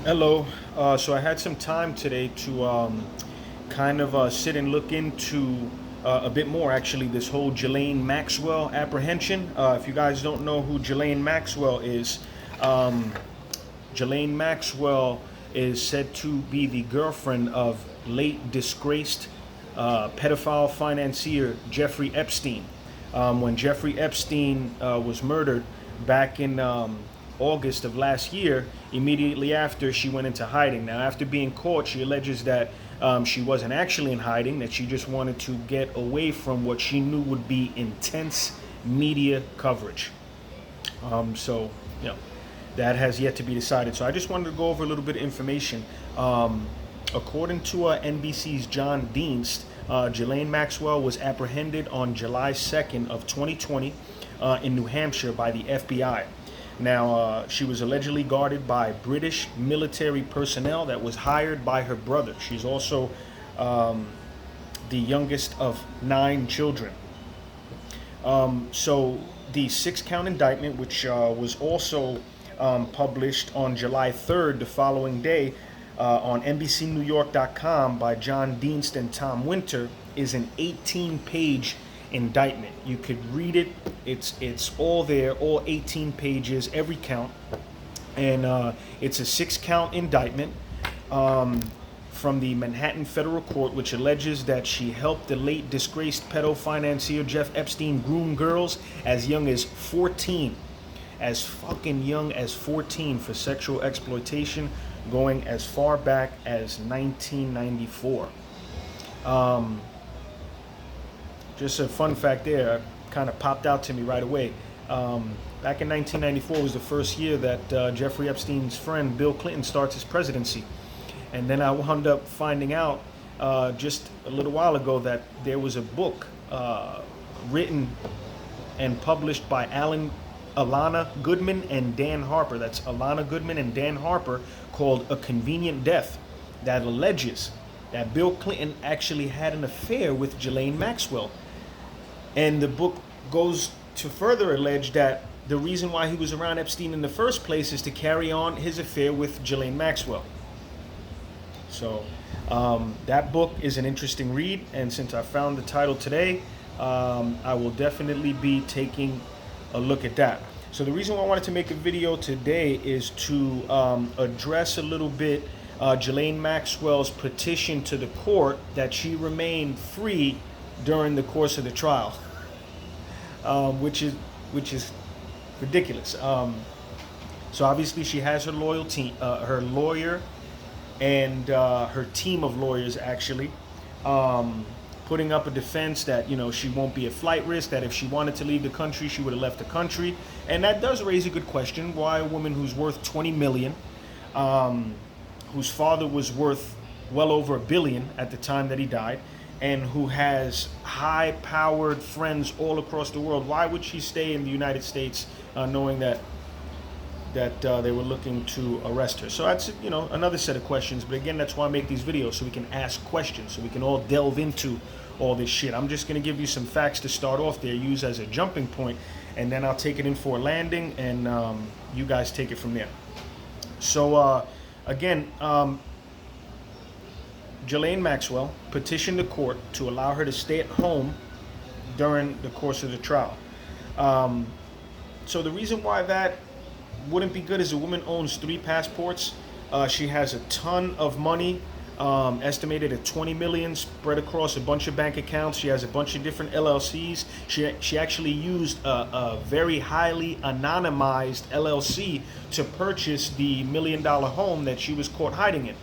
Hello. So I had some time today to kind of sit and look into a bit more, actually, this whole Ghislaine Maxwell apprehension. If you guys don't know who Ghislaine Maxwell is, um, Ghislaine Maxwell is said to be the girlfriend of late disgraced pedophile financier Jeffrey Epstein. When Jeffrey Epstein was murdered back in August of last year, immediately after she went into hiding. Now, after being caught, she alleges that she wasn't actually in hiding, that she just wanted to get away from what she knew would be intense media coverage. So, you know, that has yet to be decided. So I just wanted to go over a little bit of information. According to NBC's John Dienst, Ghislaine Maxwell was apprehended on July 2nd of 2020 in New Hampshire by the FBI. Now, she was allegedly guarded by British military personnel that was hired by her brother. She's also the youngest of 9 children. So the 6-count indictment, which was also published on July 3rd, the following day, on NBCNewYork.com by John Dienst and Tom Winter, is an 18-page indictment. You could read it. It's all there, all 18 pages, every count, and it's a 6-count indictment from the Manhattan Federal Court, which alleges that she helped the late disgraced pedo financier Jeff Epstein groom girls as young as 14, as fucking young as 14, for sexual exploitation, going as far back as 1994. Just a fun fact there, kind of popped out to me right away. Back in 1994 was the first year that Jeffrey Epstein's friend Bill Clinton starts his presidency. And then I wound up finding out just a little while ago that there was a book written and published by Alana Goodman and Dan Harper. That's Alana Goodman and Dan Harper, called A Convenient Death, that alleges that Bill Clinton actually had an affair with Ghislaine Maxwell. And the book goes to further allege that the reason why he was around Epstein in the first place is to carry on his affair with Ghislaine Maxwell. So that book is an interesting read, and since I found the title today, I will definitely be taking a look at that. So the reason why I wanted to make a video today is to address a little bit Ghislaine Maxwell's petition to the court that she remain free during the course of the trial, which is ridiculous. So obviously she has her her lawyer, and her team of lawyers actually putting up a defense that, you know, she won't be a flight risk, that if she wanted to leave the country, she would have left the country. And that does raise a good question: why a woman who's worth 20 million, whose father was worth well over $1 billion at the time that he died, and who has high-powered friends all across the world, why would she stay in the United States knowing that they were looking to arrest her? So that's, you know, another set of questions. But again, that's why I make these videos, so we can ask questions, so we can all delve into all this shit. I'm just going to give you some facts to start off there, use as a jumping point, and then I'll take it in for a landing, and you guys take it from there. So again, Ghislaine Maxwell petitioned the court to allow her to stay at home during the course of the trial. So the reason why that wouldn't be good is the woman owns 3 passports. She has a ton of money, estimated at 20 million, spread across a bunch of bank accounts. She has a bunch of different LLCs. She actually used a very highly anonymized LLC to purchase the $1 million home that she was caught hiding in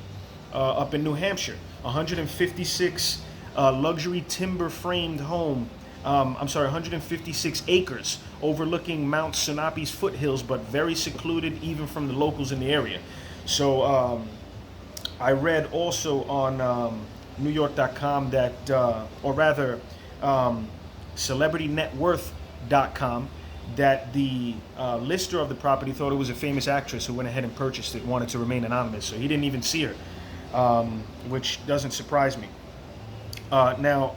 up in New Hampshire. 156 luxury timber framed home. 156 acres overlooking Mount Sinapi's foothills, but very secluded even from the locals in the area. So I read also on NewYork.com that, or rather CelebrityNetWorth.com, that the lister of the property thought it was a famous actress who went ahead and purchased it, wanted to remain anonymous, so he didn't even see her. Which doesn't surprise me. Now,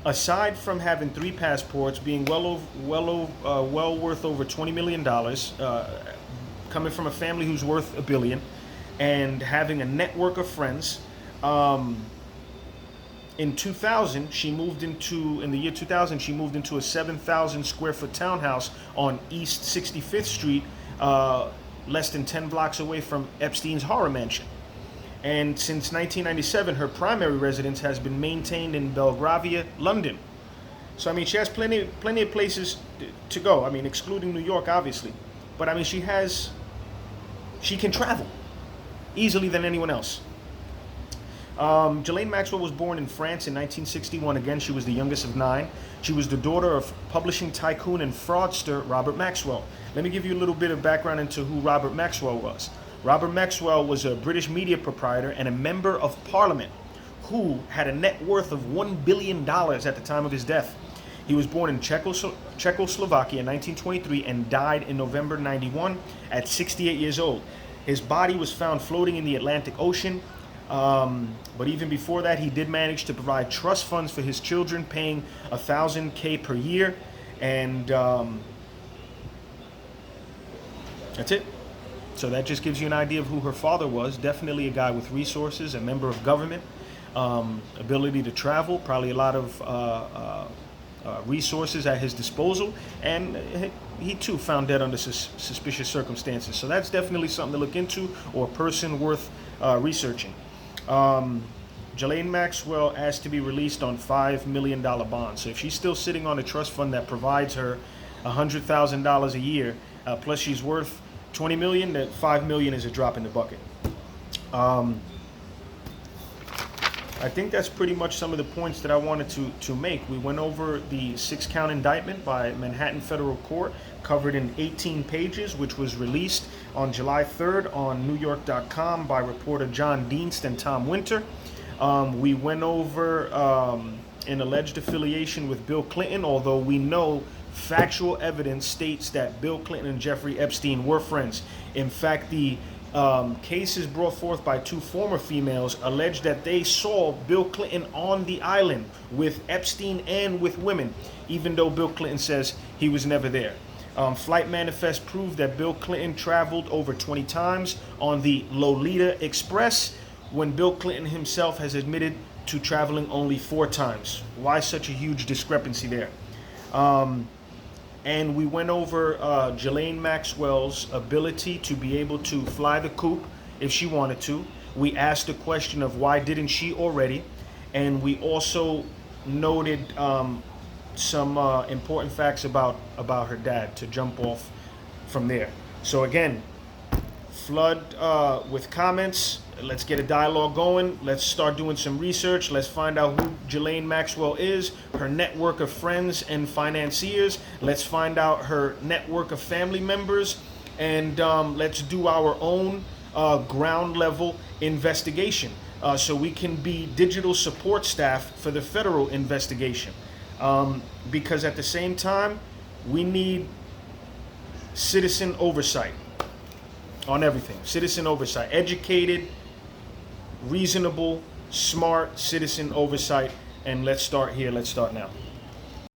aside from having 3 passports, being well worth over $20 million, coming from a family who's worth $1 billion, and having a network of friends. In 2000, in the year 2000, she moved into a 7,000 square foot townhouse on East 65th Street, less than 10 blocks away from Epstein's horror mansion. And since 1997, her primary residence has been maintained in Belgravia, London. So, I mean, she has plenty of places to go. I mean, excluding New York, obviously. But, I mean, she can travel easily than anyone else. Ghislaine Maxwell was born in France in 1961. Again, she was the youngest of 9. She was the daughter of publishing tycoon and fraudster Robert Maxwell. Let me give you a little bit of background into who Robert Maxwell was. Robert Maxwell was a British media proprietor and a member of parliament who had a net worth of $1 billion at the time of his death. He was born in Czechoslovakia in 1923 and died in November 91 at 68 years old. His body was found floating in the Atlantic Ocean. But even before that, he did manage to provide trust funds for his children, paying $1,000 per year, and that's it. So that just gives you an idea of who her father was. Definitely a guy with resources, a member of government, ability to travel, probably a lot of resources at his disposal, and he too found dead under suspicious circumstances. So that's definitely something to look into, or a person worth researching. Ghislaine Maxwell asked to be released on $5 million bonds. So if she's still sitting on a trust fund that provides her $100,000 a year, plus she's worth $20 million, that $5 million is a drop in the bucket. I think that's pretty much some of the points that I wanted to make. We went over the 6-count indictment by Manhattan Federal Court, covered in 18 pages, which was released on July 3rd on NewYork.com by reporter John Dienst and Tom Winter. We went over an alleged affiliation with Bill Clinton, although we know factual evidence states that Bill Clinton and Jeffrey Epstein were friends. In fact, the cases brought forth by 2 former females alleged that they saw Bill Clinton on the island with Epstein and with women, even though Bill Clinton says he was never there. Flight manifest proved that Bill Clinton traveled over 20 times on the Lolita Express, when Bill Clinton himself has admitted to traveling only 4 times. Why such a huge discrepancy there? And we went over Ghislaine Maxwell's ability to be able to fly the coop if she wanted to. We asked the question of why didn't she already, and we also noted some important facts about her dad to jump off from there. So again, flood with comments. Let's get a dialogue going. Let's start doing some research. Let's find out who Ghislaine Maxwell is, her network of friends and financiers. Let's find out her network of family members, and let's do our own ground level investigation so we can be digital support staff for the federal investigation. Because at the same time, we need citizen oversight on everything. Citizen oversight. Educated, reasonable, smart citizen oversight. And let's start here. Let's start now.